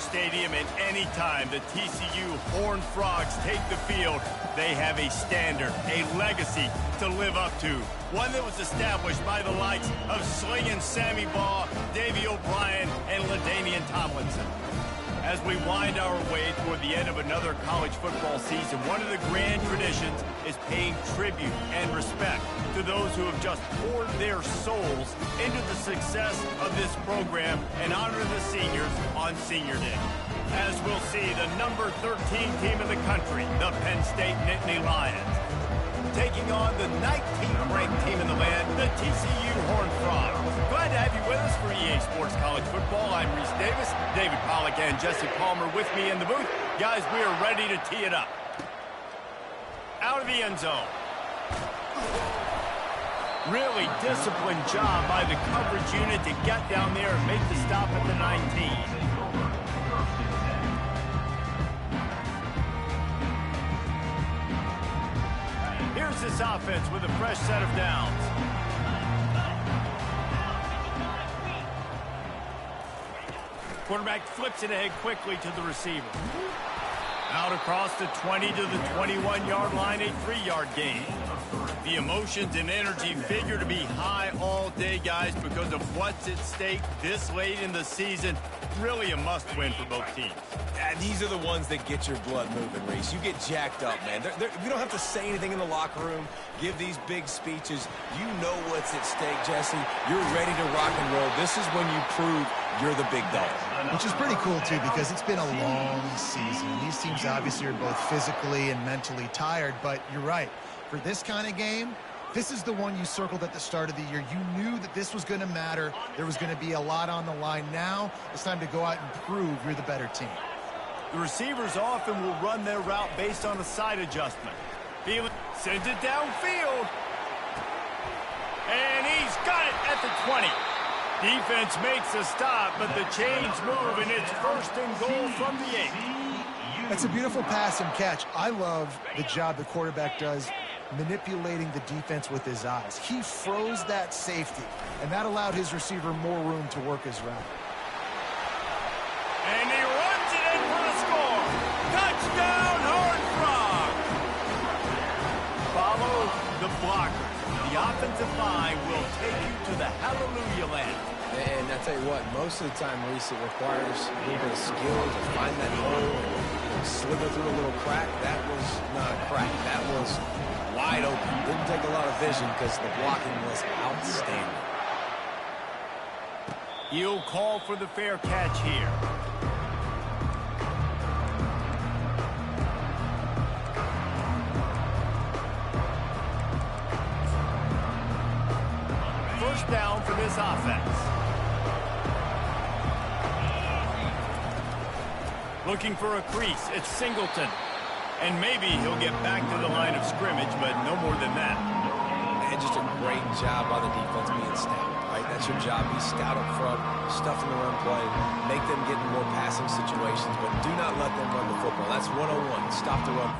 Stadium, and anytime the TCU Horned Frogs take the field, they have a standard, a legacy to live up to. One that was established by the likes of Slingin' Sammy Baugh, Davey O'Brien, and LaDainian Tomlinson. As we wind our way toward the end of another college football season, one of the grand traditions is paying tribute and respect to those who have just poured their souls into the success of this program and honor the seniors on Senior Day. As we'll see, the number 13 team in the country, the Penn State Nittany Lions, taking on the 19th ranked team in the land, the TCU Horned Frogs. Glad to have you with us for EA Sports College Football. I'm Reese Davis, David Pollack and Jesse Palmer with me in the booth. Guys, we are ready to tee it up. Out of the end zone. Really disciplined job by the coverage unit to get down there and make the stop at the 19. Here's this offense with a fresh set of downs. Quarterback flips it ahead quickly to the receiver. Out across the 20 to the 21-yard line, a 3-yard gain. The emotions and energy figure to be high all day, guys, because of what's at stake this late in the season. Really a must-win for both teams. These are the ones that get your blood moving, Reese. You get jacked up, man. You don't have to say anything in the locker room, give these big speeches. You know what's at stake, Jesse. You're ready to rock and roll. This is when you prove you're the big dog. Which is pretty cool, too, because it's been a long season. These teams obviously are both physically and mentally tired, but you're right. For this kind of game, this is the one you circled at the start of the year. You knew that this was going to matter. There was going to be a lot on the line. Now it's time to go out and prove you're the better team. The receivers often will run their route based on a side adjustment. Thielen sends it downfield. And he's got it at the 20. Defense makes a stop, but the chains move, and it's 1st and goal from the 8. That's a beautiful pass and catch. I love the job the quarterback does manipulating the defense with his eyes. He froze that safety, and that allowed his receiver more room to work his route. And he runs it in for the score. Touchdown, Horned Frogs. Follow the blockers. The offensive line will take you to the hallelujah land. And I tell you what, most of the time, Reese, it requires a little bit of skill to find that hole and slither through a little crack. That was not a crack. That was wide open. Didn't take a lot of vision because the blocking was outstanding. He'll call for the fair catch here. First down for this offense. Looking for a crease. It's Singleton. And maybe he'll get back to the line of scrimmage, but no more than that. And just a great job by the defense being stout, right? That's your job. Be stout up front, stuffing the run play, make them get in more passing situations, but do not let them run the football. That's 101. Stop the run.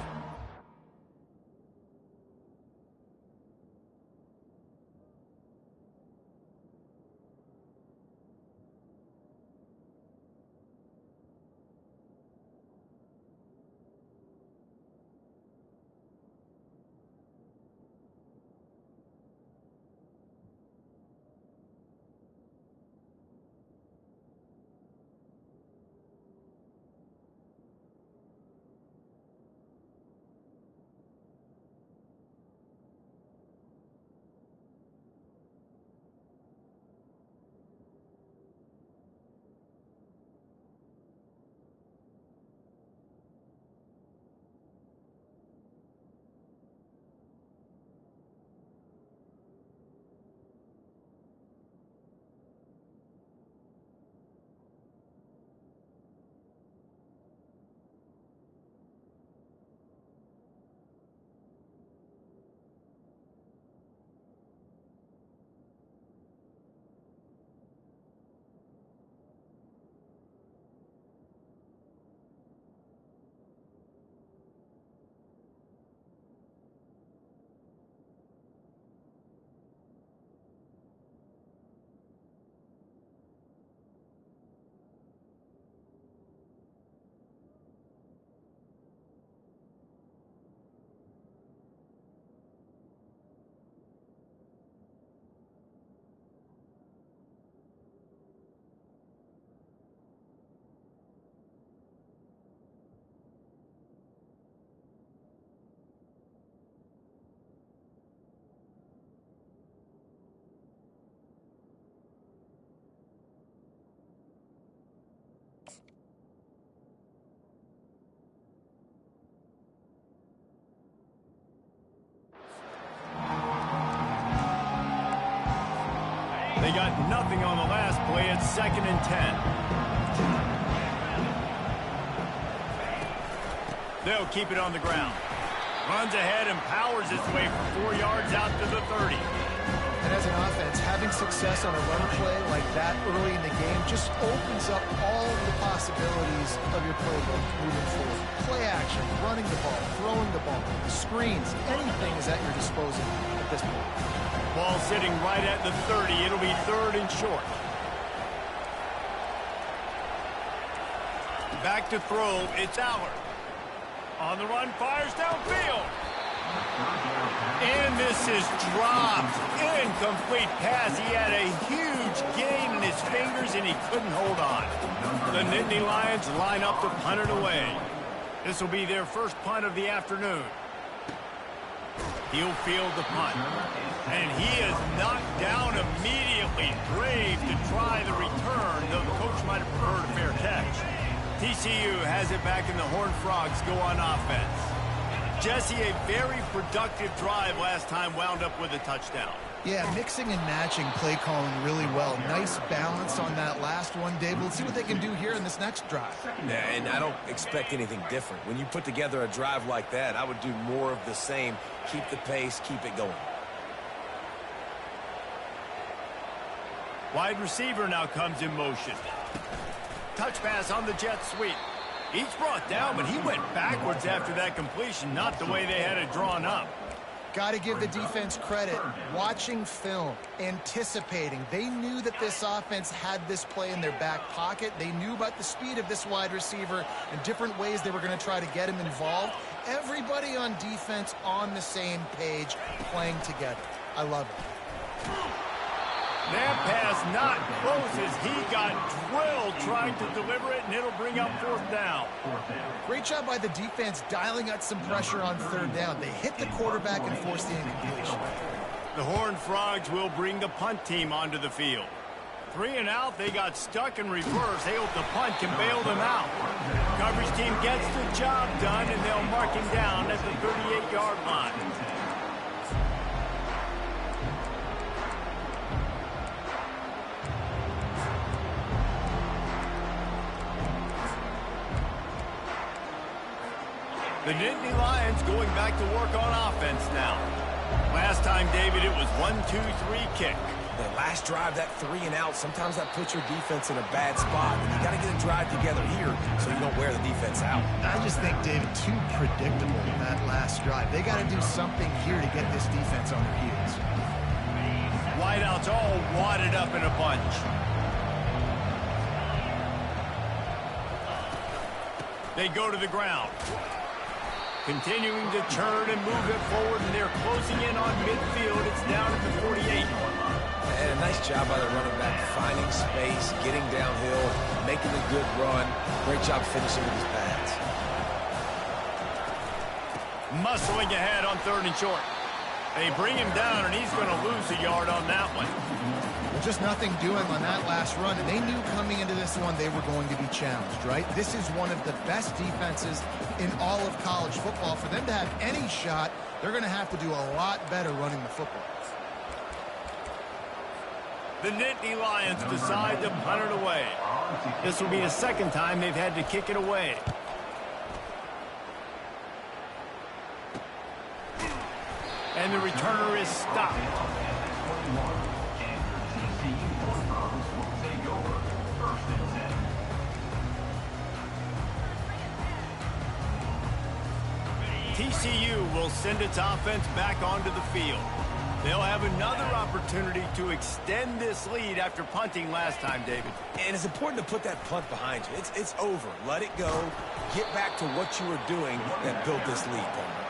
They got nothing on the last play. It's 2nd and 10. They'll keep it on the ground. Runs ahead and powers his way for 4 yards out to the 30. And as an offense, having success on a run play like that early in the game just opens up all the possibilities of your playbook moving forward. Play action, running the ball, throwing the ball, screens, anything is at your disposal at this point. Ball sitting right at the 30. It'll be 3rd and short. Back to throw. It's Allard. On the run, fires downfield. And this is dropped. Incomplete pass. He had a huge gain in his fingers, and he couldn't hold on. The Nittany Lions line up to punt it away. This will be their first punt of the afternoon. He'll field the punt. And he is knocked down immediately. Brave to try the return, though the coach might have preferred a fair catch. TCU has it back, and the Horned Frogs go on offense. Jesse, a very productive drive last time, wound up with a touchdown. Yeah, mixing and matching play calling really well. Nice balance on that last one, Dave. Let's see what they can do here in this next drive. Yeah, and I don't expect anything different. When you put together a drive like that, I would do more of the same. Keep the pace, keep it going. Wide receiver now comes in motion. Touch pass on the jet sweep. He's brought down, but he went backwards after that completion, not the way they had it drawn up. Got to give the defense credit. Watching film, anticipating. They knew that this offense had this play in their back pocket. They knew about the speed of this wide receiver and different ways they were going to try to get him involved. Everybody on defense on the same page, playing together. I love it. That pass not close as he got drilled trying to deliver it, and it'll bring up 4th down. Great job by the defense dialing out some pressure on 3rd down. They hit the quarterback and forced the incompletion. The Horned Frogs will bring the punt team onto the field. 3 and out, they got stuck in reverse. They hope the punt can bail them out. Coverage team gets the job done, and they'll mark him down at the 38-yard line. The Nittany Lions going back to work on offense now. Last time, David, it was 1-2-3 kick. The last drive, that 3 and out, sometimes that puts your defense in a bad spot. And you got to get a drive together here so you don't wear the defense out. I just think, David, too predictable in that last drive. They got to do something here to get this defense on their heels. Wideouts all wadded up in a bunch. They go to the ground. Continuing to turn and move it forward, and they're closing in on midfield. It's down at the 48. And a nice job by the running back, finding space, getting downhill, making a good run. Great job finishing with his pads. Muscling ahead on 3rd and short. They bring him down, and he's going to lose a yard on that one. Well, just nothing doing on that last run, and they knew coming into this one they were going to be challenged, right? This is one of the best defenses in all of college football. For them to have any shot, they're going to have to do a lot better running the football. The Nittany Lions decide to punt it away. This will be the 2nd time they've had to kick it away. And the returner is stopped. TCU will send its offense back onto the field. They'll have another opportunity to extend this lead after punting last time, David. And it's important to put that punt behind you. It's over. Let it go. Get back to what you were doing that built this lead.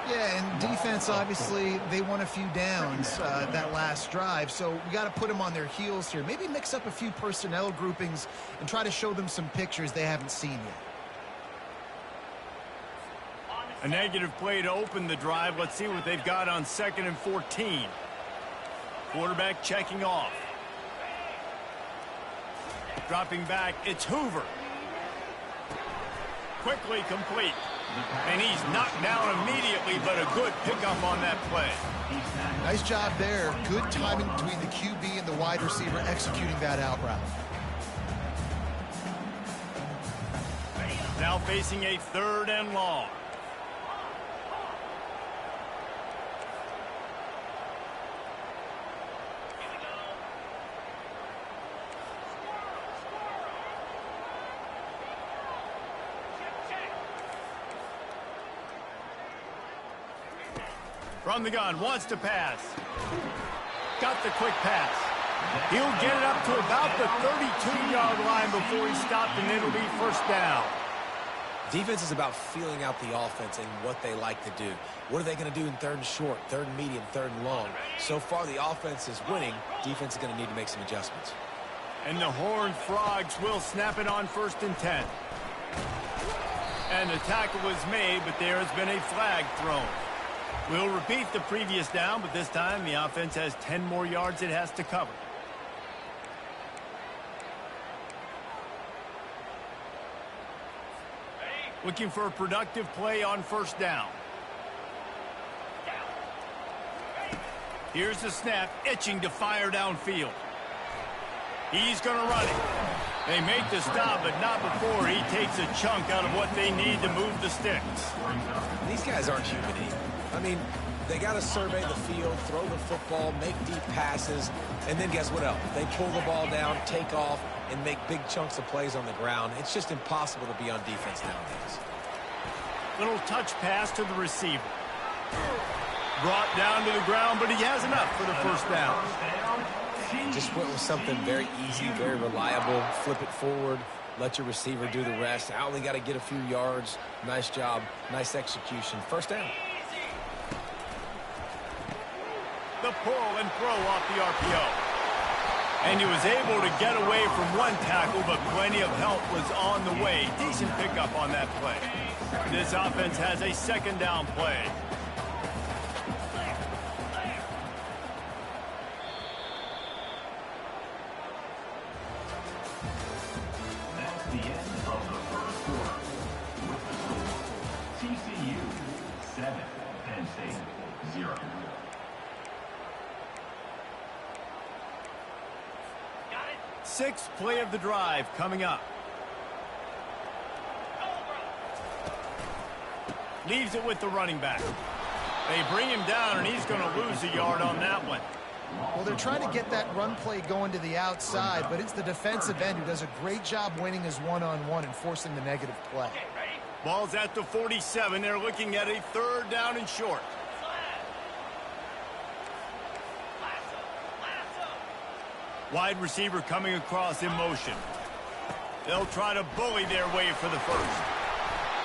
Yeah, and defense, obviously, they won a few downs that last drive, so we got to put them on their heels here. Maybe mix up a few personnel groupings and try to show them some pictures they haven't seen yet. A negative play to open the drive. Let's see what they've got on 2nd and 14. Quarterback checking off. Dropping back, it's Hoover. quickly complete. And he's knocked down immediately, but a good pickup on that play. Nice job there. Good timing between the QB and the wide receiver executing that out route. Now facing a 3rd and long. From the gun, wants to pass. Got the quick pass. He'll get it up to about the 32-yard line before he stopped, and it'll be 1st down. Defense is about feeling out the offense and what they like to do. What are they going to do in 3rd and short, 3rd and medium, 3rd and long? So far, the offense is winning. Defense is going to need to make some adjustments. And the Horned Frogs will snap it on 1st and 10. And the tackle was made, but there has been a flag thrown. We'll repeat the previous down, but this time the offense has 10 more yards it has to cover. Looking for a productive play on 1st down. Here's the snap, itching to fire downfield. He's going to run it. They make the stop, but not before he takes a chunk out of what they need to move the sticks. These guys aren't human either. I mean, they got to survey the field, throw the football, make deep passes, and then guess what else? They pull the ball down, take off, and make big chunks of plays on the ground. It's just impossible to be on defense nowadays. Little touch pass to the receiver. Brought down to the ground, but he has enough for the 1st down. Just went with something very easy, very reliable. Flip it forward, let your receiver do the rest. I only got to get a few yards. Nice job, nice execution. 1st down. The pull and throw off the RPO. And he was able to get away from one tackle, but plenty of help was on the way. Decent pickup on that play. This offense has a 2nd down play. That's the end of the 1st quarter. With the score, TCU 7, Penn State 0. 6th play of the drive coming up. Leaves it with the running back. They bring him down, and he's going to lose a yard on that one. Well, they're trying to get that run play going to the outside, but it's the defensive end who does a great job winning his one-on-one and forcing the negative play. Ball's at the 47. They're looking at a 3rd down and short. Wide receiver coming across in motion. They'll try to bully their way for the 1st.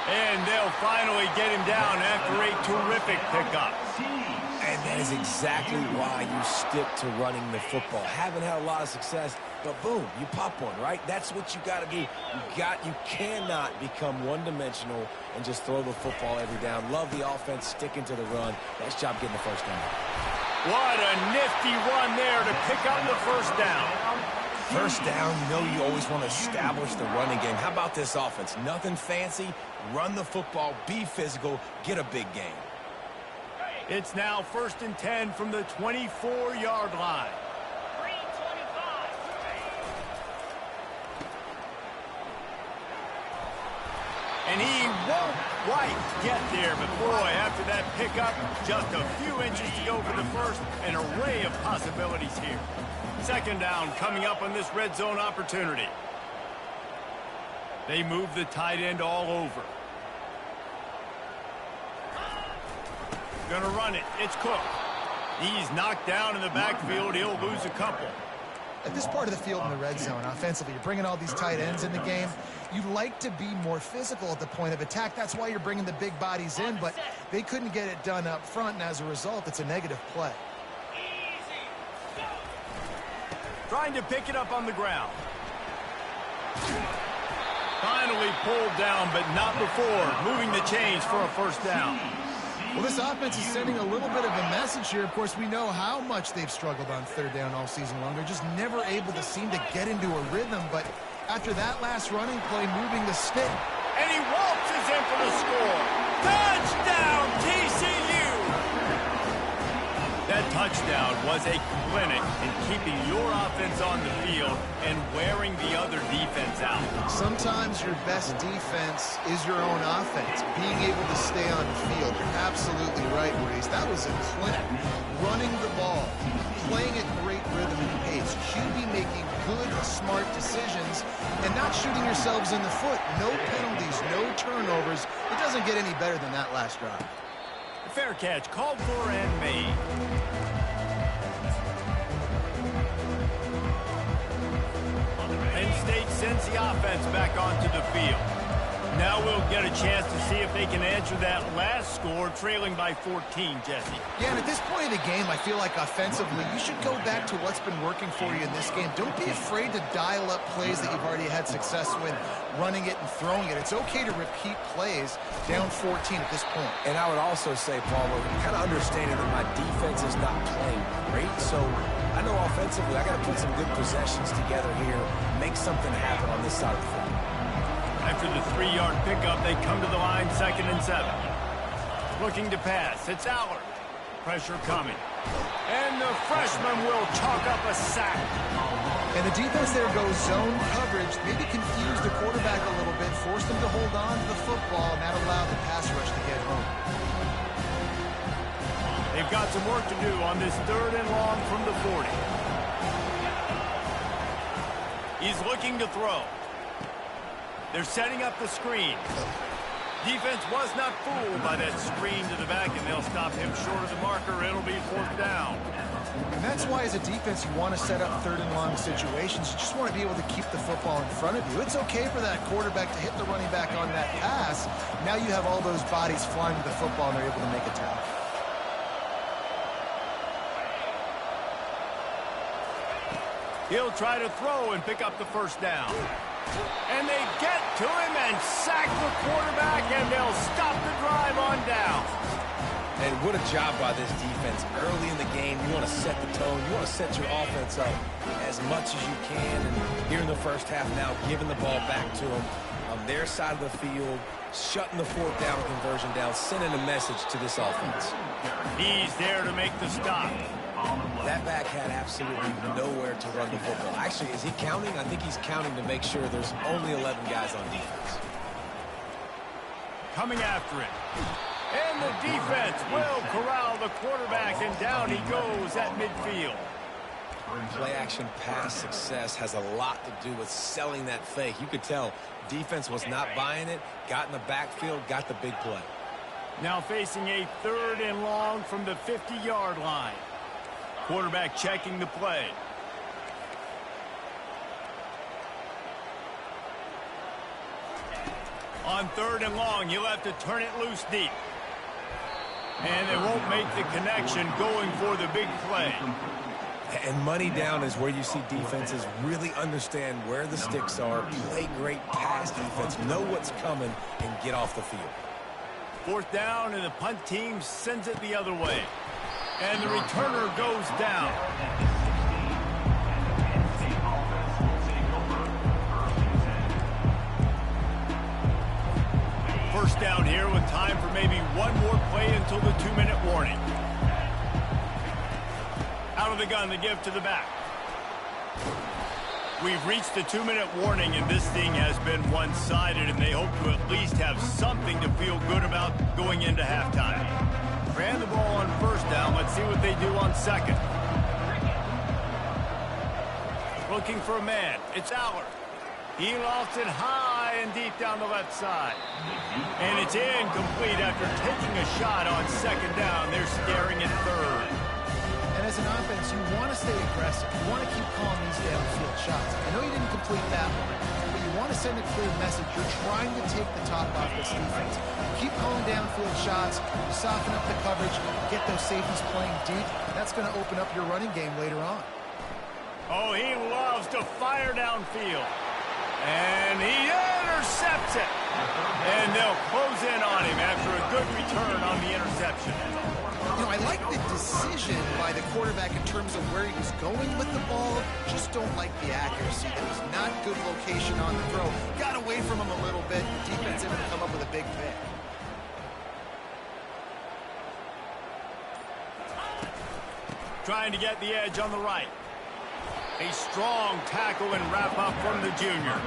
And they'll finally get him down after a terrific pickup. And that is exactly why you stick to running the football. Haven't had a lot of success, but boom, you pop one, right? That's what you got to do. You cannot become one-dimensional and just throw the football every down. Love the offense, sticking to the run. Nice job getting the 1st down. What a nifty run there to pick up the 1st down. 1st down, you know you always want to establish the running game. How about this offense? Nothing fancy. Run the football, be physical, get a big gain. It's now 1st and 10 from the 24-yard line. And he won't quite get there, but boy, after that pickup, just a few inches to go for the 1st, an array of possibilities here. 2nd down coming up on this red zone opportunity. They move the tight end all over. Gonna run it. It's Cook. He's knocked down in the backfield. He'll lose a couple. At this part of the field in the red zone, offensively, you're bringing all these tight ends in the game. You'd like to be more physical at the point of attack. That's why you're bringing the big bodies in, but they couldn't get it done up front, and as a result, it's a negative play. Trying to pick it up on the ground. Finally pulled down, but not before moving the chains for a 1st down. Well, this offense is sending a little bit of a message here. Of course, we know how much they've struggled on 3rd down all season long. They're just never able to seem to get into a rhythm, but after that last running play, moving the stick. And he waltzes for the score. Touchdown, TCU! That touchdown was a clinic in keeping your offense on the field and wearing the other defense out. Sometimes your best defense is your own offense, being able to stay on the field. You're absolutely right, Maurice. That was a clinic. Running the ball, playing at great rhythm and pace, QB making good, smart decisions, and not shooting yourselves in the foot. No penalties, no turnovers. It doesn't get any better than that last drive. Fair catch, called for and made. Penn State sends the offense back onto the field. Now we'll get a chance to see if they can answer that last score, trailing by 14, Jesse. Yeah, and at this point of the game, I feel like offensively, you should go back to what's been working for you in this game. Don't be afraid to dial up plays that you've already had success with, running it and throwing it. It's okay to repeat plays down 14 at this point. And I would also say, Paul, we're kind of understanding that my defense is not playing great, so I know offensively I got to put some good possessions together here, make something happen on this side of the field. After the 3-yard pickup, they come to the line, 2nd and 7. Looking to pass. It's Allard. Pressure coming. And the freshman will chalk up a sack. And the defense there goes zone coverage, maybe confuse the quarterback a little bit, force them to hold on to the football, and that allowed the pass rush to get home. They've got some work to do on this 3rd and long from the 40. He's looking to throw. They're setting up the screen. Defense was not fooled by that screen to the back, and they'll stop him short of the marker. It'll be 4th down. And that's why, as a defense, you want to set up 3rd and long situations. You just want to be able to keep the football in front of you. It's okay for that quarterback to hit the running back on that pass. Now you have all those bodies flying to the football, and they're able to make a tackle. He'll try to throw and pick up the 1st down. And they get to him and sack the quarterback, and they'll stop the drive on down. And what a job by this defense. Early in the game, you want to set the tone. You want to set your offense up as much as you can. And here in the first half now, giving the ball back to them on their side of the field, shutting the 4th down conversion down, sending a message to this offense. He's there to make the stop. That back had absolutely nowhere to run the football. Actually, is he counting? I think he's counting to make sure there's only 11 guys on defense. Coming after it. And the defense will corral the quarterback, and down he goes at midfield. Play-action pass success has a lot to do with selling that fake. You could tell defense was not buying it, got in the backfield, got the big play. Now facing a 3rd and long from the 50-yard line. Quarterback checking the play. On 3rd and long, he'll have to turn it loose deep. And they won't make the connection, going for the big play. And money down is where you see defenses really understand where the sticks are, play great pass defense, know what's coming, and get off the field. 4th down, and the punt team sends it the other way. And the returner goes down. First down here with time for maybe one more play until the 2-minute warning. Out of the gun, the give to the back. We've reached the 2-minute warning, and this thing has been one-sided, and they hope to at least have something to feel good about going into halftime. Ran the ball on 1st down. Let's see what they do on 2nd. Looking for a man. It's Allard. He lofts it high and deep down the left side. And it's incomplete after taking a shot on 2nd down. They're staring at 3rd. And as an offense, you want to stay aggressive. You want to keep calling these downfield shots. I know you didn't complete that one, but you want to send a clear message. You're trying to take the top off this defense. Keep calling downfield shots, soften up the coverage, get those safeties playing deep. That's going to open up your running game later on. Oh, he loves to fire downfield. And he intercepts it. And they'll close in on him after a good return on the interception. You know, I like the decision by the quarterback in terms of where he was going with the ball. Just don't like the accuracy. That was not good location on the throw. Got away from him a little bit. Defense able to come up with a big pick. Trying to get the edge on the right. A strong tackle and wrap up from the junior.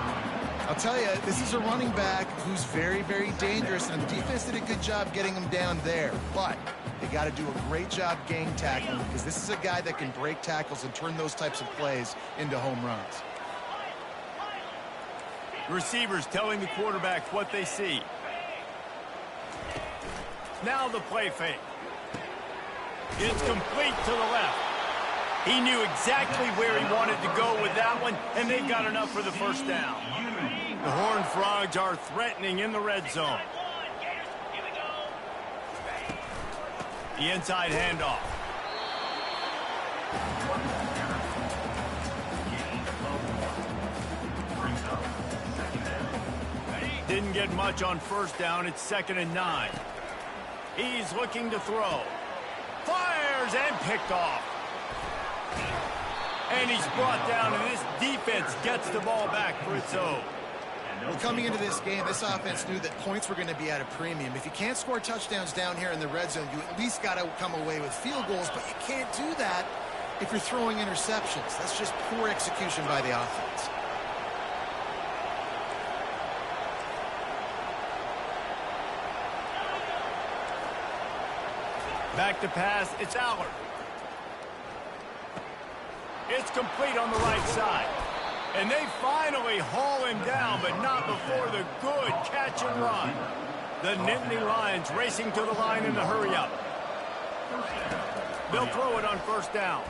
I'll tell you, this is a running back who's very, very dangerous, and the defense did a good job getting him down there. But they got to do a great job gang tackling, because this is a guy that can break tackles and turn those types of plays into home runs. Receivers telling the quarterback what they see. Now the play fake. It's complete to the left. He knew exactly where he wanted to go with that one, and they've got enough for the first down. The Horned Frogs are threatening in the red zone. The inside handoff. Didn't get much on first down. It's 2nd and 9. He's looking to throw. Fires and picked off. And he's brought down, and this defense gets the ball back for its own. Well, coming into this game, this offense knew that points were going to be at a premium. If you can't score touchdowns down here in the red zone, you at least got to come away with field goals, but you can't do that if you're throwing interceptions. That's just poor execution by the offense. Back to pass, it's Allard. It's complete on the right side. And they finally haul him down, but not before the good catch and run. The Nittany Lions racing to the line in the hurry-up. They'll throw it on first down.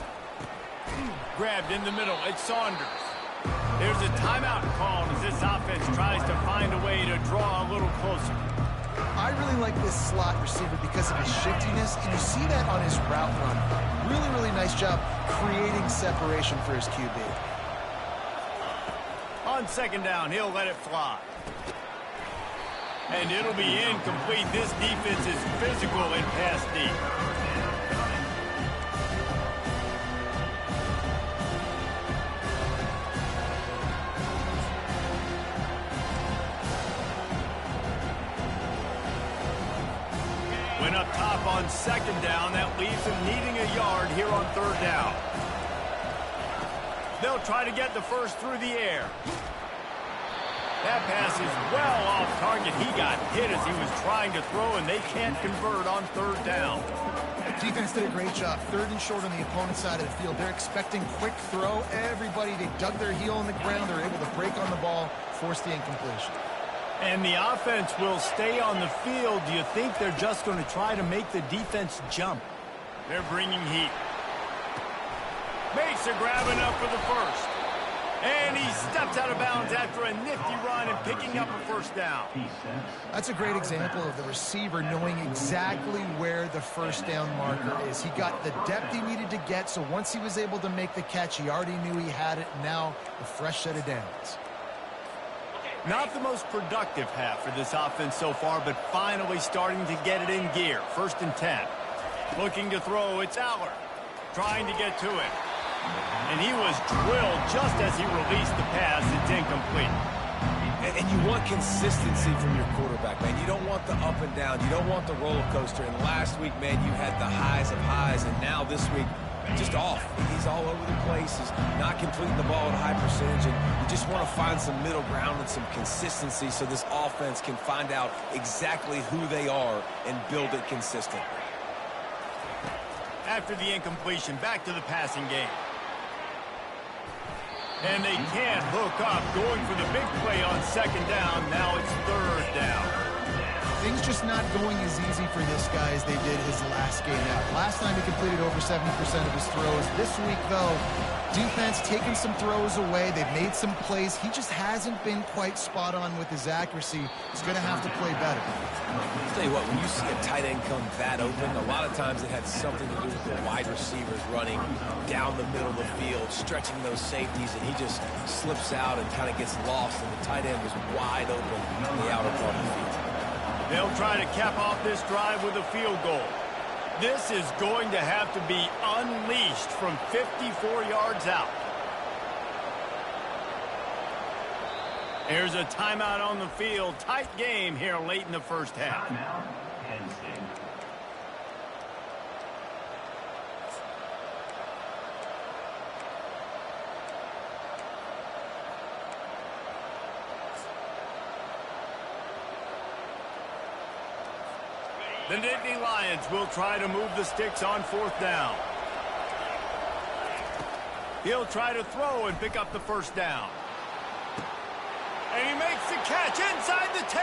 Grabbed in the middle, it's Saunders. There's a timeout called as this offense tries to find a way to draw a little closer. I really like this slot receiver because of his shiftiness, and you see that on his route run. Really, really nice job creating separation for his QB. On second down, he'll let it fly. And it'll be incomplete. This defense is physical in pass deep. Went up top on second down. That leaves him needing a yard here on third down. They'll try to get the first through the air. That pass is well off target. He got hit as he was trying to throw, and they can't convert on third down. Defense did a great job. 3rd and short on the opponent's side of the field. They're expecting quick throw. Everybody, they dug their heel in the ground. They're able to break on the ball, force the incompletion. And the offense will stay on the field. Do you think they're just going to try to make the defense jump? They're bringing heat. Makes a grab enough for the first. And he steps out of bounds after a nifty run and picking up a first down. That's a great example of the receiver knowing exactly where the first down marker is. He got the depth he needed to get, so once he was able to make the catch, he already knew he had it. Now a fresh set of downs. Not the most productive half for this offense so far, but finally starting to get it in gear. 1st and 10. Looking to throw, it's Allard. Trying to get to it. And he was drilled just as he released the pass. It's incomplete. And you want consistency from your quarterback, man. You don't want the up and down. You don't want the roller coaster. And last week, man, you had the highs of highs. And now this week, just off. He's all over the place. He's not completing the ball at a high percentage. And you just want to find some middle ground and some consistency so this offense can find out exactly who they are and build it consistently. After the incompletion, back to the passing game. And they can't hook up, going for the big play on second down. Now it's third down. Things just not going as easy for this guy as they did his last game out. Last time he completed over 70% of his throws. This week, though, defense taking some throws away. They've made some plays. He just hasn't been quite spot on with his accuracy. He's going to have to play better. I'll tell you what, when you see a tight end come that open, a lot of times it had something to do with the wide receivers running down the middle of the field, stretching those safeties, and he just slips out and kind of gets lost, and the tight end was wide open in the outer part of the field. They'll try to cap off this drive with a field goal. This is going to have to be unleashed from 54 yards out. There's a timeout on the field. Tight game here late in the first half. The Nittany Lions will try to move the sticks on 4th down. He'll try to throw and pick up the first down. And he makes the catch inside the 10.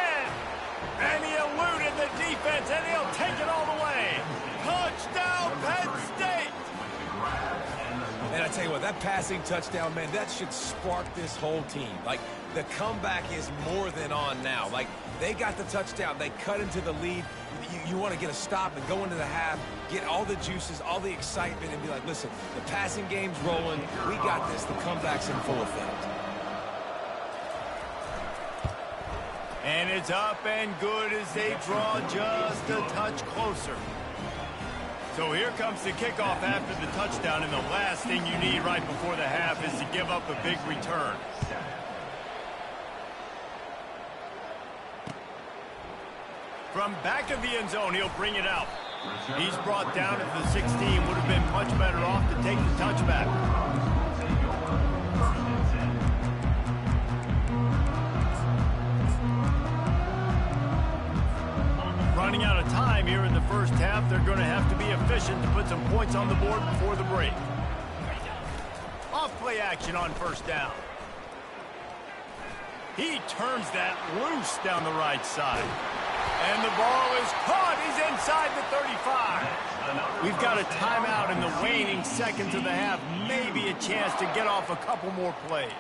And he eluded the defense, and he'll take it all the way. Touchdown, Penn State! And I tell you what, that passing touchdown, man, that should spark this whole team. Like, the comeback is more than on now. Like, they got the touchdown. They cut into the lead. You want to get a stop and go into the half, get all the juices, all the excitement, and be like, listen, the passing game's rolling. We got this. The comeback's in full effect. And it's up and good as they draw just a touch closer. So here comes the kickoff after the touchdown, and the last thing you need right before the half is to give up a big return. From back of the end zone, he'll bring it out. He's brought down at the 16. Would have been much better off to take the touchback. Running out of time here in the first half. They're going to have to be efficient to put some points on the board before the break. Off play action on 1st down. He turns that loose down the right side. And the ball is caught. He's inside the 35. We've got a timeout in the waning seconds of the half. Maybe a chance to get off a couple more plays.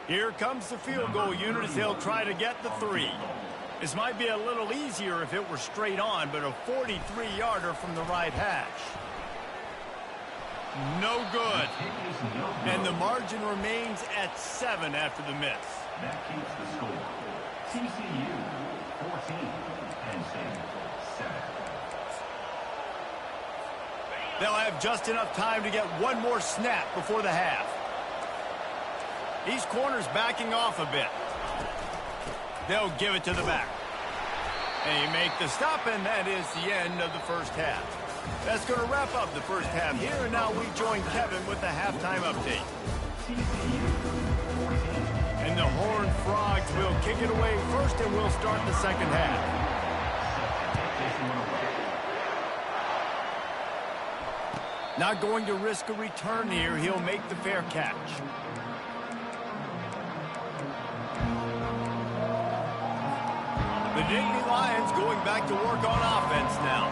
Here comes the field goal unit as they'll try to get the 3. This might be a little easier if it were straight on, but a 43-yarder from the right hash. No good. And the margin remains at 7 after the miss. That keeps the score. TCU 14, Penn State 7. They'll have just enough time to get one more snap before the half. These corners backing off a bit. They'll give it to the back. They make the stop, and that is the end of the first half. That's going to wrap up the first half here, and now we join Kevin with the halftime update. And the Horned Frogs will kick it away first, and we'll start the second half. Not going to risk a return here. He'll make the fair catch. The Nittany Lions going back to work on offense now.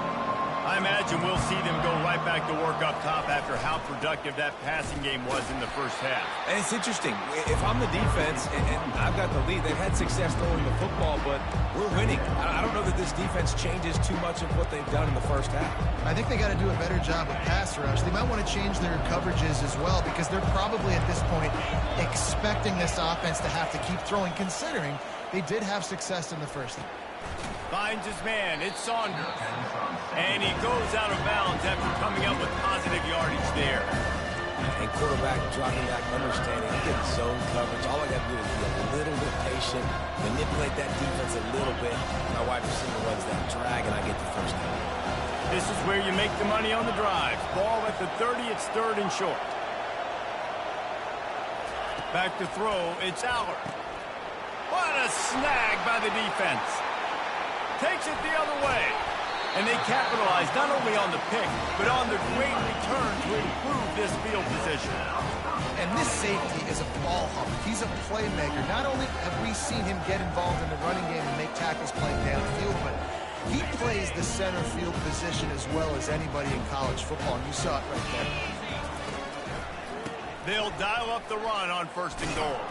I imagine we'll see them go right back to work up top after how productive that passing game was in the first half. And it's interesting. If I'm the defense and I've got the lead, they've had success throwing the football, but we're winning. I don't know that this defense changes too much of what they've done in the first half. I think they got to do a better job with pass rush. They might want to change their coverages as well, because they're probably at this point expecting this offense to have to keep throwing, considering they did have success in the first half. Finds his man. It's Saunders. And he goes out of bounds after coming up with positive yardage there. And quarterback dropping back, understanding, I'm getting zone coverage. All I got to do is be a little bit patient, manipulate that defense a little bit. My wide receiver runs that drag, and I get the first down. This is where you make the money on the drive. Ball at the 30. It's 3rd and short. Back to throw. It's Allard. What a snag by the defense. Takes it the other way. And they capitalize not only on the pick, but on the great return to improve this field position. And this safety is a ball hawk. He's a playmaker. Not only have we seen him get involved in the running game and make tackles playing downfield, but he plays the center field position as well as anybody in college football. And you saw it right there. They'll dial up the run on 1st and goal.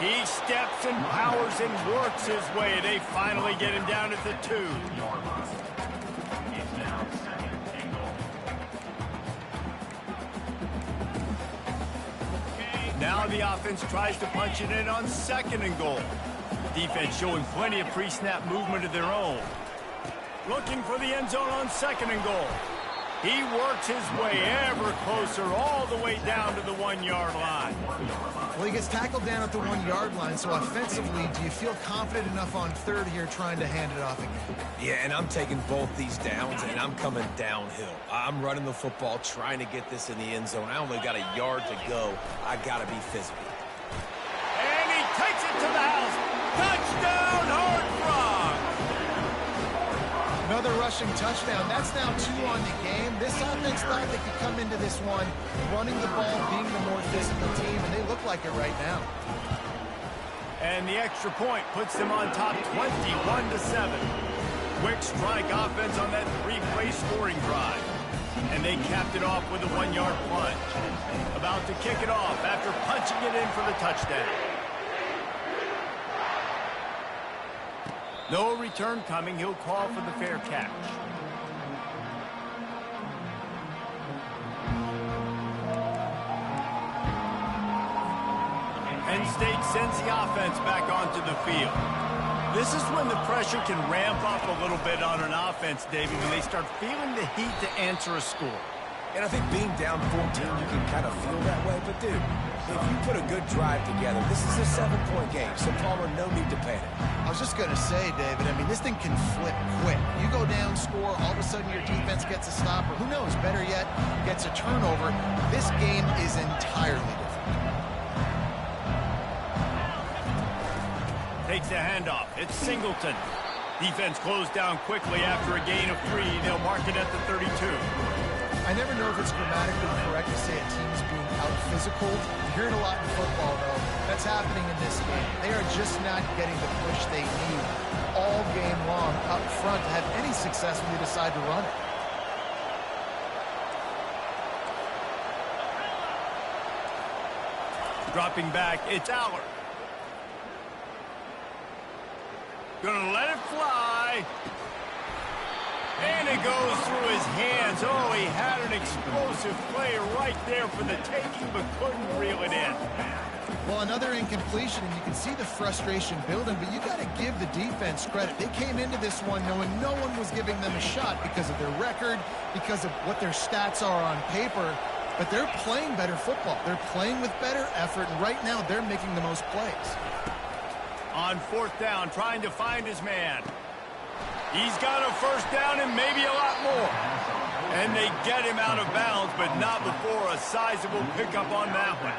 He steps and powers and works his way. They finally get him down at the 2. Now the offense tries to punch it in on 2nd and goal. Defense showing plenty of pre-snap movement of their own. Looking for the end zone on 2nd and goal. He works his way ever closer all the way down to the 1-yard line. Well, he gets tackled down at the 1-yard line, so offensively, do you feel confident enough on 3rd here trying to hand it off again? Yeah, and I'm taking both these downs, and I'm coming downhill. I'm running the football, trying to get this in the end zone. I only got a yard to go. I got to be physical. And to the house. Touchdown, Horned Frogs! Another rushing touchdown. That's now 2 on the game. This offense thought they could come into this one running the ball, being the more physical team, and they look like it right now. And the extra point puts them on top 21-7. Quick strike offense on that 3-play scoring drive. And they capped it off with a 1-yard plunge. About to kick it off after punching it in for the touchdown. No return coming. He'll call for the fair catch. Penn State sends the offense back onto the field. This is when the pressure can ramp up a little bit on an offense, David, when they start feeling the heat to answer a score. And I think being down 14, you can kind of feel that way. But, dude, if you put a good drive together, this is a 7-point game, so Palmer, no need to panic. I was just going to say, David, I mean, this thing can flip quick. You go down, score, all of a sudden your defense gets a stop, or who knows, better yet, gets a turnover. This game is entirely different. Takes the handoff. It's Singleton. Defense closed down quickly after a gain of 3. They'll mark it at the 32. I never know if it's grammatically correct to say a team's being out-physical. You hear it a lot in football, though. That's happening in this game. They are just not getting the push they need all game long up front to have any success when they decide to run it. Dropping back, it's Aller. Gonna let it fly. And it goes through his hands. Oh, he had an explosive play right there for the taking, but couldn't reel it in. Well, another incompletion, and you can see the frustration building, but you got to give the defense credit. They came into this one knowing no one was giving them a shot because of their record, because of what their stats are on paper, but they're playing better football. They're playing with better effort, and right now they're making the most plays. On 4th down, trying to find his man. He's got a 1st down and maybe a lot more. And they get him out of bounds, but not before a sizable pickup on that one.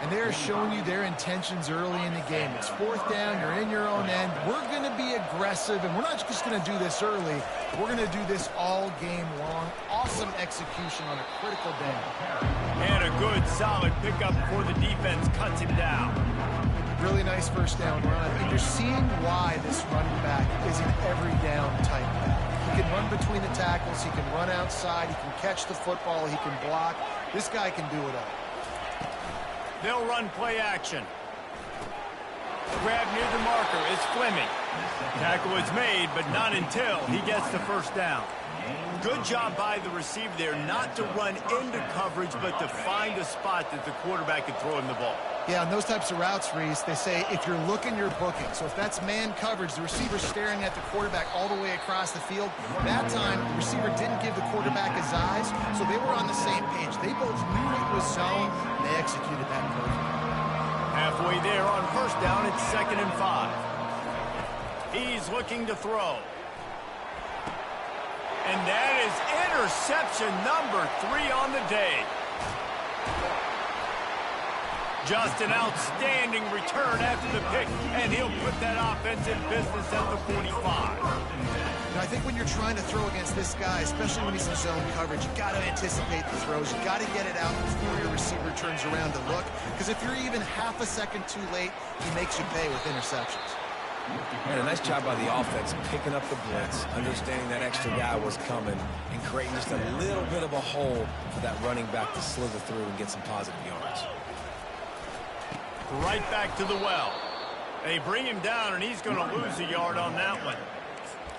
And they're showing you their intentions early in the game. It's 4th down, you're in your own end. We're going to be aggressive, and we're not just going to do this early. We're going to do this all game long. Awesome execution on a critical day. And a good, solid pickup before the defense cuts him down. Really nice 1st down run. And you're seeing why this running back is an every down type back. He can run between the tackles. He can run outside. He can catch the football. He can block. This guy can do it all. They'll run play action. Grab near the marker is Fleming. Tackle is made, but not until he gets the 1st down. Good job by the receiver there not to run into coverage, but to find a spot that the quarterback could throw him the ball. Yeah, on those types of routes, Reese, they say if you're looking, you're booking. So if that's man coverage, the receiver's staring at the quarterback all the way across the field. That time, the receiver didn't give the quarterback his eyes, so they were on the same page. They both knew it was zone, and they executed that perfectly. Halfway there on 1st down, it's 2nd and 5. He's looking to throw. And that is interception number 3 on the day. Just an outstanding return after the pick, and he'll put that offense in business at the 45. Now, I think when you're trying to throw against this guy, especially when he's in zone coverage, you got to anticipate the throws. You got to get it out before your receiver turns around to look, because if you're even half a second too late, he makes you pay with interceptions. And a nice job by the offense picking up the blitz, understanding that extra guy was coming, and creating just a little bit of a hole for that running back to slither through and get some positive yards. Right back to the well. They bring him down, and he's going to lose a yard on that one.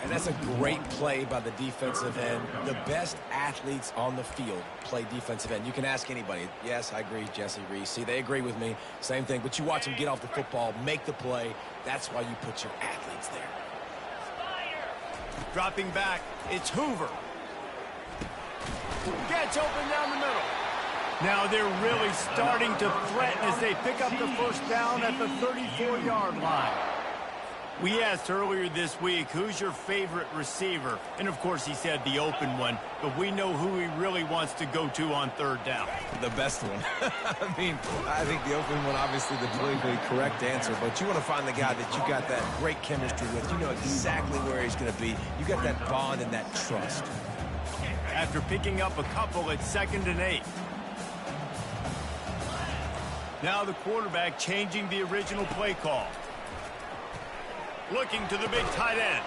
And that's a great play by the defensive end. The best athletes on the field play defensive end. You can ask anybody. Yes, I agree, Jesse, Reese. See, they agree with me. Same thing. But you watch them get off the football, make the play. That's why you put your athletes there. Dropping back, it's Hoover. Gets open down the middle. Now they're really starting to threaten as they pick up the 1st down at the 34-yard line. We asked earlier this week, who's your favorite receiver? And, of course, he said the open one. But we know who he really wants to go to on third down. The best one. I mean, I think the open one, obviously, the politically correct answer. But you want to find the guy that you got that great chemistry with. You know exactly where he's going to be. You got that bond and that trust. After picking up a couple at 2nd and 8. Now the quarterback changing the original play call. Looking to the big tight end.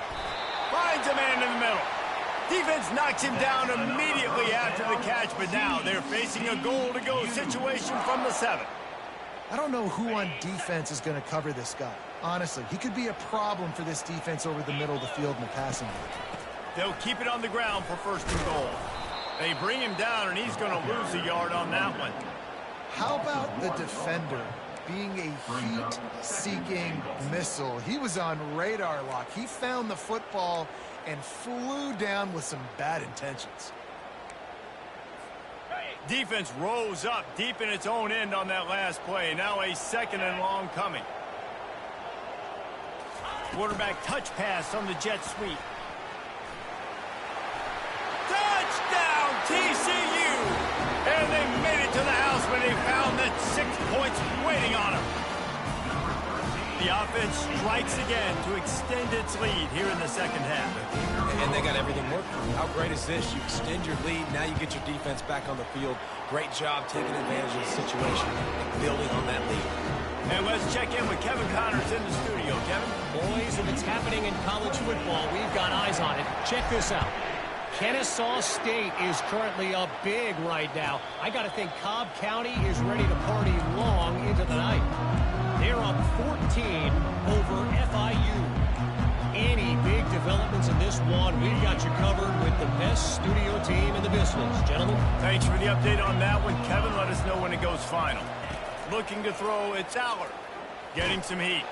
Finds a man in the middle. Defense knocks him down immediately after the catch, but now they're facing a goal-to-go situation from the 7. I don't know who on defense is going to cover this guy. Honestly, he could be a problem for this defense over the middle of the field in the passing game. They'll keep it on the ground for 1st and goal. They bring him down, and he's going to lose a yard on that one. How about the defender being a heat-seeking missile? He was on radar lock. He found the football and flew down with some bad intentions. Defense rose up deep in its own end on that last play. Now a 2nd and long coming. Quarterback touch pass on the jet sweep. Touchdown, TCU! And they made it to the house when they found that 6 points waiting on them. The offense strikes again to extend its lead here in the 2nd half. And they got everything working. How great is this? You extend your lead. Now you get your defense back on the field. Great job taking advantage of the situation and building on that lead. And let's check in with Kevin Connors in the studio. Kevin? Boys, if it's happening in college football, we've got eyes on it. Check this out. Kennesaw State is currently up big right now. I got to think Cobb County is ready to party long into the night. They're up 14 over FIU. Any big developments in this one, we've got you covered with the best studio team in the business. Gentlemen. Thanks for the update on that one, Kevin. Let us know when it goes final. Looking to throw, it's Aller. Getting some heat.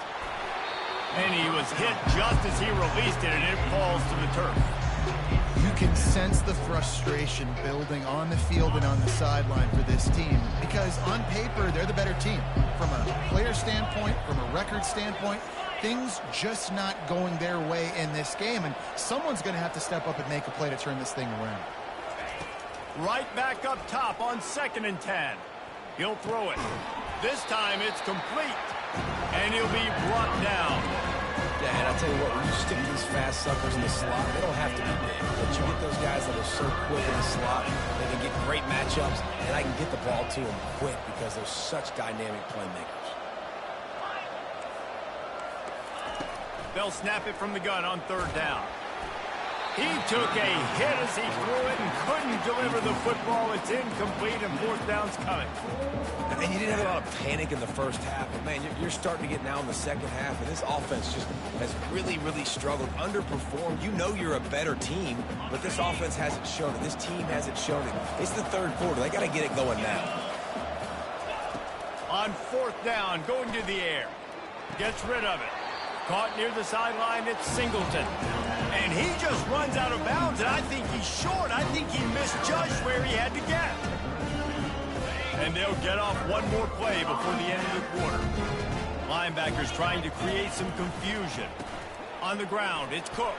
And he was hit just as he released it, and it falls to the turf. You can sense the frustration building on the field and on the sideline for this team because on paper, they're the better team. From a player standpoint, from a record standpoint, things just not going their way in this game, and someone's going to have to step up and make a play to turn this thing around. Right back up top on 2nd and 10. He'll throw it. This time it's complete, and he'll be brought down. Yeah, and I'll tell you what, when you stick these fast suckers in the slot, they don't have to be big. But you get those guys that are so quick in the slot, they can get great matchups, and I can get the ball to them quick because they're such dynamic playmakers. They'll snap it from the gun on 3rd down. He took a hit as he threw it and couldn't deliver the football. It's incomplete, and 4th down's coming. And you didn't have a lot of panic in the first half, but, man, you're starting to get now in the 2nd half, and this offense just has really, really struggled, underperformed. You know you're a better team, but this offense hasn't shown it. This team hasn't shown it. It's the 3rd quarter. They got to get it going now. On 4th down, going to the air. Gets rid of it. Caught near the sideline, it's Singleton. And he just runs out of bounds, and I think he's short. I think he misjudged where he had to get. And they'll get off one more play before the end of the quarter. Linebackers trying to create some confusion. On the ground, it's Cook.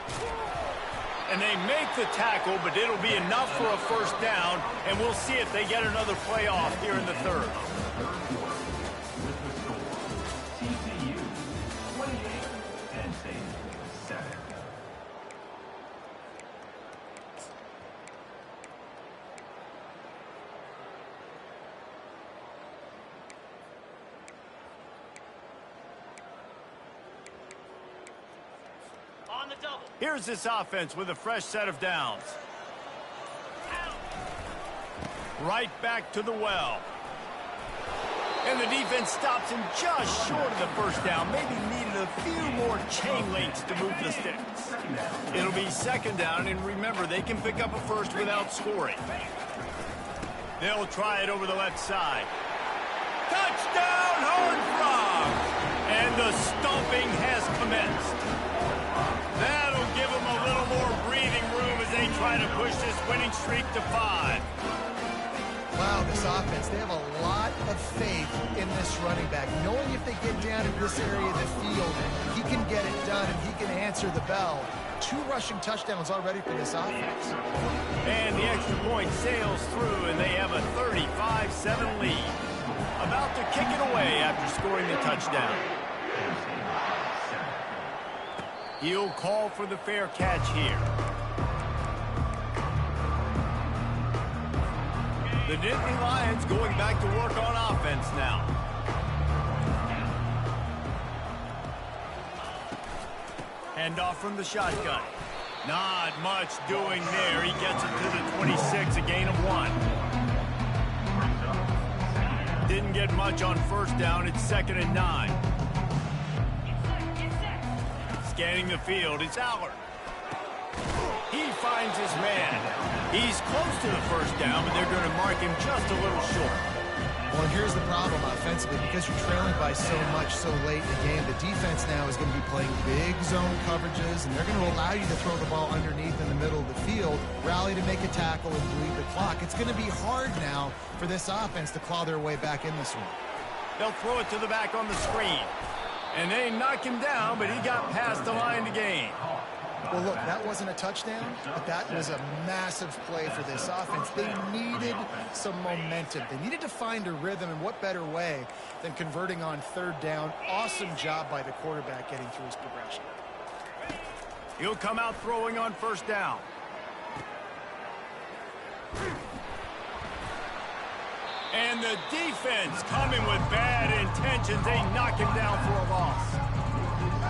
And they make the tackle, but it'll be enough for a 1st down, and we'll see if they get another play off here in the 3rd. TCU 28, Penn State 7. Here's this offense with a fresh set of downs. Right back to the well. And the defense stops him just short of the 1st down. Maybe needed a few more chain links to move the sticks. It'll be 2nd down, and remember, they can pick up a 1st without scoring. They'll try it over the left side. Touchdown, Horned Frogs! And the stomping has commenced. That'll give them a little more breathing room as they try to push this winning streak to 5. Wow, this offense, they have a lot of faith in this this running back, knowing if they get down in this area of the field, he can get it done and he can answer the bell. 2 rushing touchdowns already for this offense. And the extra point sails through, and they have a 35-7 lead. About to kick it away after scoring the touchdown. He'll call for the fair catch here. The Nittany Lions going back to work on offense now. Hand off from the shotgun. Not much doing there. He gets it to the 26, a gain of 1. Didn't get much on first down. It's 2nd and 9. Scanning the field, it's Allard. He finds his man. He's close to the first down, but they're going to mark him just a little short. Well, and here's the problem offensively. Because you're trailing by so much so late in the game, the defense now is going to be playing big zone coverages, and they're going to allow you to throw the ball underneath in the middle of the field, rally to make a tackle, and bleed the clock. It's going to be hard now for this offense to claw their way back in this one. They'll throw it to the back on the screen. And they knock him down, but he got past the line to gain. Well, look, that wasn't a touchdown, but that was a massive play for this offense. They needed some momentum. They needed to find a rhythm, and what better way than converting on 3rd down. Awesome job by the quarterback getting through his progression. He'll come out throwing on 1st down. And the defense coming with bad intentions. They knock him down for a loss.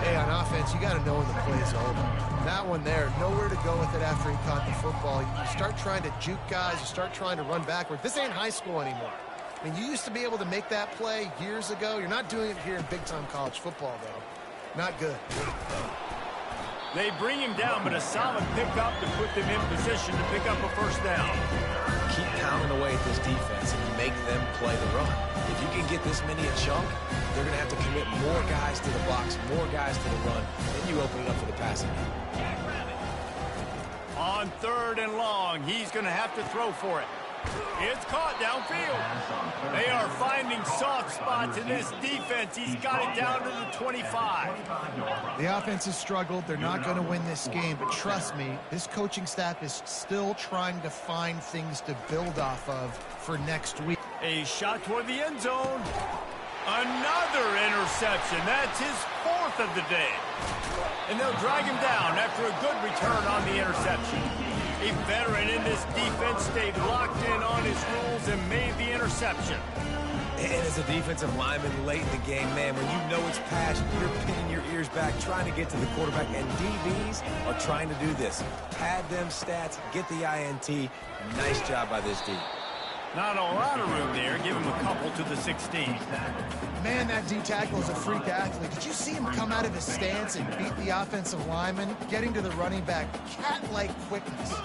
Hey, on offense, you got to know when the play's over. That one there, nowhere to go with it after he caught the football. You start trying to juke guys. You start trying to run backward. This ain't high school anymore. I mean, you used to be able to make that play years ago. You're not doing it here in big-time college football, though. Not good. They bring him down, but a solid pickup to put them in position to pick up a 1st down. Keep pounding away at this defense and make them play the run. If you can get this many a chunk, they're going to have to commit more guys to the box, more guys to the run, then you open it up for the passing game. On 3rd and long, he's going to have to throw for it. It's caught downfield. They are finding soft spots in this defense. He's got it down to the 25. The offense has struggled. They're not going to win this game, but trust me, this coaching staff is still trying to find things to build off of for next week. A shot toward the end zone. Another interception. That's his 4th of the day. And they'll drag him down after a good return on the interception. A veteran in this defense stayed locked in on his rules and made the interception. And as a defensive lineman late in the game, man, when you know it's passion, you're pinning your ears back, trying to get to the quarterback, and DBs are trying to do this. Pad them stats, get the INT. Nice job by this D. Not a lot of room there. Give him a couple to the 16. Man, that D-tackle is a freak athlete. Did you see him come out of his stance and beat the offensive lineman, getting to the running back? Cat-like quickness.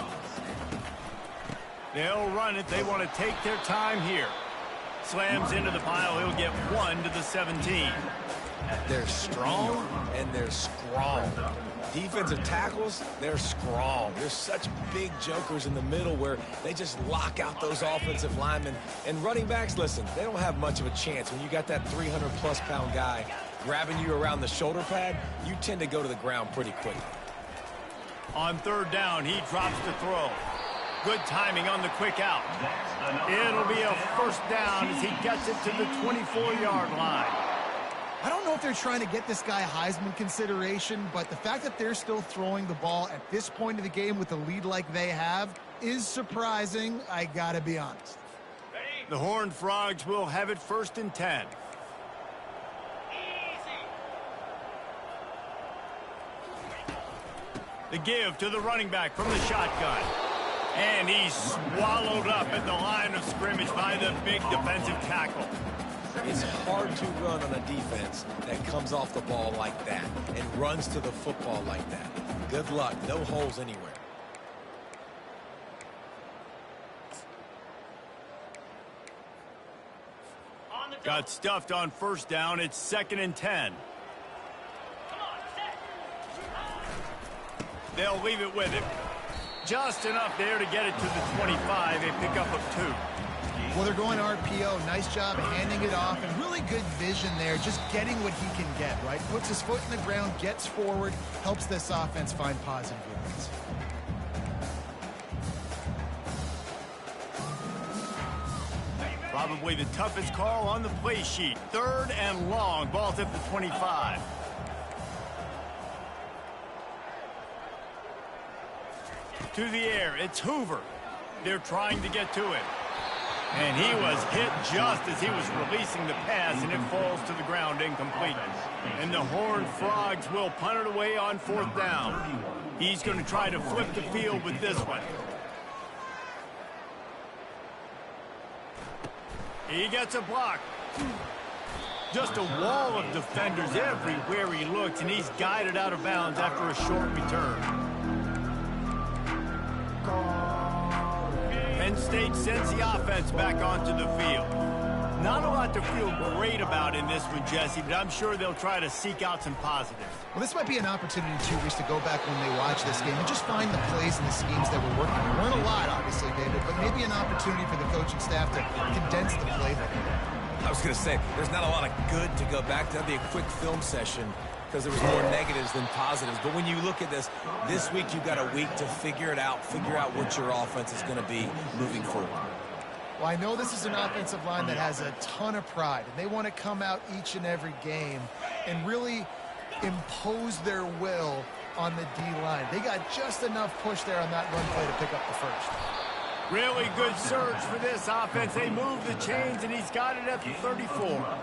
They'll run it. They want to take their time here. Slams into the pile. He'll get 1 to the 17. They're strong and they're strong. Defensive tackles, they're strong. They're such big jokers in the middle where they just lock out those offensive linemen. And running backs, listen, they don't have much of a chance. When you got that 300-plus pound guy grabbing you around the shoulder pad, you tend to go to the ground pretty quickly. On 3rd down, he drops the throw. Good timing on the quick out. It'll be a 1st down as he gets it to the 24-yard line. I don't know if they're trying to get this guy Heisman consideration, but the fact that they're still throwing the ball at this point of the game with a lead like they have is surprising, I gotta be honest. The Horned Frogs will have it 1st and 10. The give to the running back from the shotgun. And he's swallowed up at the line of scrimmage by the big defensive tackle. It's hard to run on a defense that comes off the ball like that and runs to the football like that. Good luck. No holes anywhere. Got stuffed on 1st down. It's 2nd and 10. They'll leave it with him. Just enough there to get it to the 25. A pickup of 2. Well, they're going RPO. Nice job handing it off, and really good vision there, just getting what he can get, right? Puts his foot in the ground, gets forward, helps this offense find positive yards. Probably the toughest call on the play sheet. 3rd and long. Ball's at the 25. To the air. It's Hoover. They're trying to get to him. And he was hit just as he was releasing the pass, and it falls to the ground incomplete. And the Horned Frogs will punt it away on 4th down. He's going to try to flip the field with this one. He gets a block. Just a wall of defenders everywhere he looks, and he's guided out of bounds after a short return. Penn State sends the offense back onto the field. Not a lot to feel great about in this one, Jesse, but I'm sure they'll try to seek out some positives. Well, this might be an opportunity, too, Reese, to go back when they watch this game and just find the plays and the schemes that were working. There weren't a lot, obviously, David, but maybe an opportunity for the coaching staff to condense the playbook. I was going to say, there's not a lot of good to go back to. That'd be a quick film session because there was more negatives than positives. But when you look at this week you've got a week to figure it out, figure out what your offense is going to be moving forward. Well, I know this is an offensive line that has a ton of pride, and they want to come out each and every game and really impose their will on the D-line. They got just enough push there on that run play to pick up the first. Really good surge for this offense. They move the chains, and he's got it at the 34.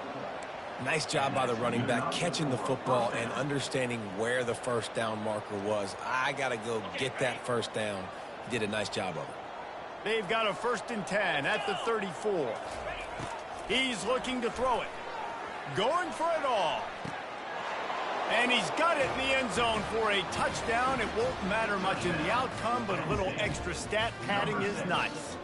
Nice job by the running back, catching the football and understanding where the first down marker was. I got to go get that first down. He did a nice job of it. They've got a 1st and 10 at the 34. He's looking to throw it. Going for it all. And he's got it in the end zone for a touchdown. It won't matter much in the outcome, but a little extra stat padding is nice.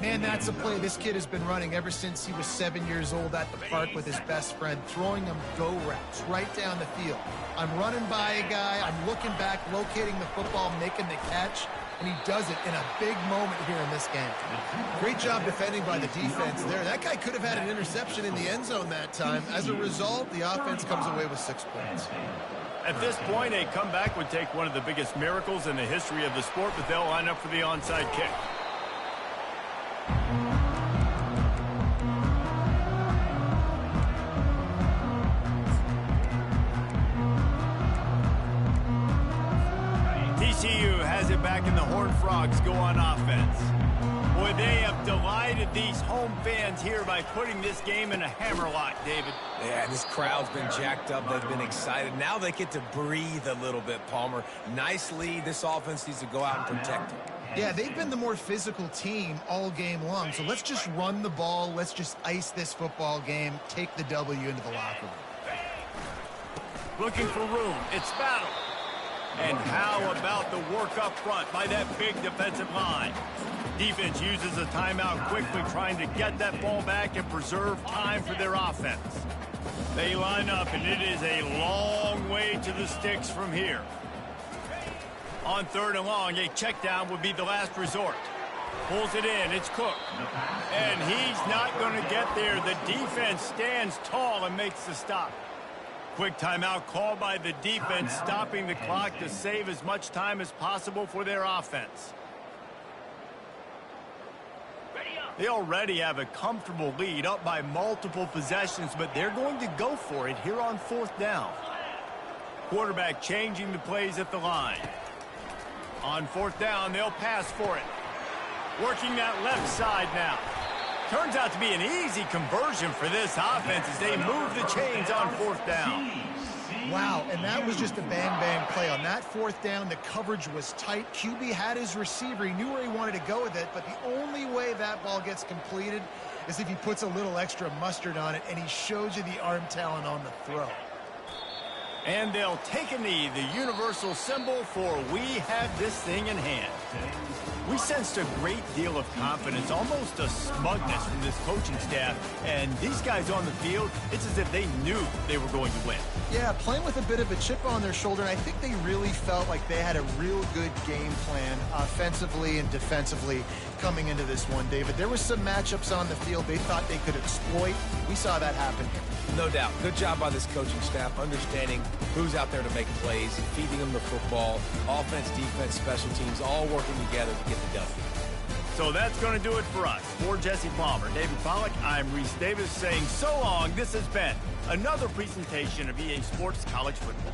Man, that's a play this kid has been running ever since he was 7 years old at the park with his best friend, throwing them go routes right down the field. I'm running by a guy, I'm looking back, locating the football, making the catch, and he does it in a big moment here in this game. Great job defending by the defense there. That guy could have had an interception in the end zone that time. As a result, the offense comes away with 6 points. At this point, a comeback would take one of the biggest miracles in the history of the sport, but they'll line up for the onside kick. TCU has it back, and the Horned Frogs go on offense. Boy, they have delighted these home fans here by putting this game in a hammerlock, David. Yeah, this crowd's been jacked up. They've been excited. Now they get to breathe a little bit, Palmer. Nice lead. This offense needs to go out and protect it. Yeah, they've been the more physical team all game long. So let's just run the ball. Let's just ice this football game. Take the W into the locker room. Looking for room. It's Battle. And how about the work up front by that big defensive line? Defense uses a timeout quickly, trying to get that ball back and preserve time for their offense. They line up, and it is a long way to the sticks from here. On 3rd and long, a check down would be the last resort. Pulls it in. It's Cook. And he's not going to get there. The defense stands tall and makes the stop. Quick timeout called by the defense, stopping the clock to save as much time as possible for their offense. They already have a comfortable lead, up by multiple possessions, but they're going to go for it here on 4th down. Quarterback changing the plays at the line. On 4th down, they'll pass for it. Working that left side now. Turns out to be an easy conversion for this offense as they move the chains on 4th down. Wow, and that was just a bang-bang play. On that 4th down, the coverage was tight. QB had his receiver. He knew where he wanted to go with it, but the only way that ball gets completed is if he puts a little extra mustard on it, and he shows you the arm talent on the throw. And they'll take a knee, the universal symbol for we have this thing in hand. We sensed a great deal of confidence, almost a smugness from this coaching staff. And these guys on the field, it's as if they knew they were going to win. Yeah, playing with a bit of a chip on their shoulder, and I think they really felt like they had a real good game plan offensively and defensively coming into this one, David. There was some matchups on the field they thought they could exploit. We saw that happen here. No doubt. Good job by this coaching staff, understanding who's out there to make plays, feeding them the football, offense, defense, special teams, all working together to get the W. So that's going to do it for us. For Jesse Palmer, David Pollack, I'm Reese Davis saying so long. This has been another presentation of EA Sports College Football.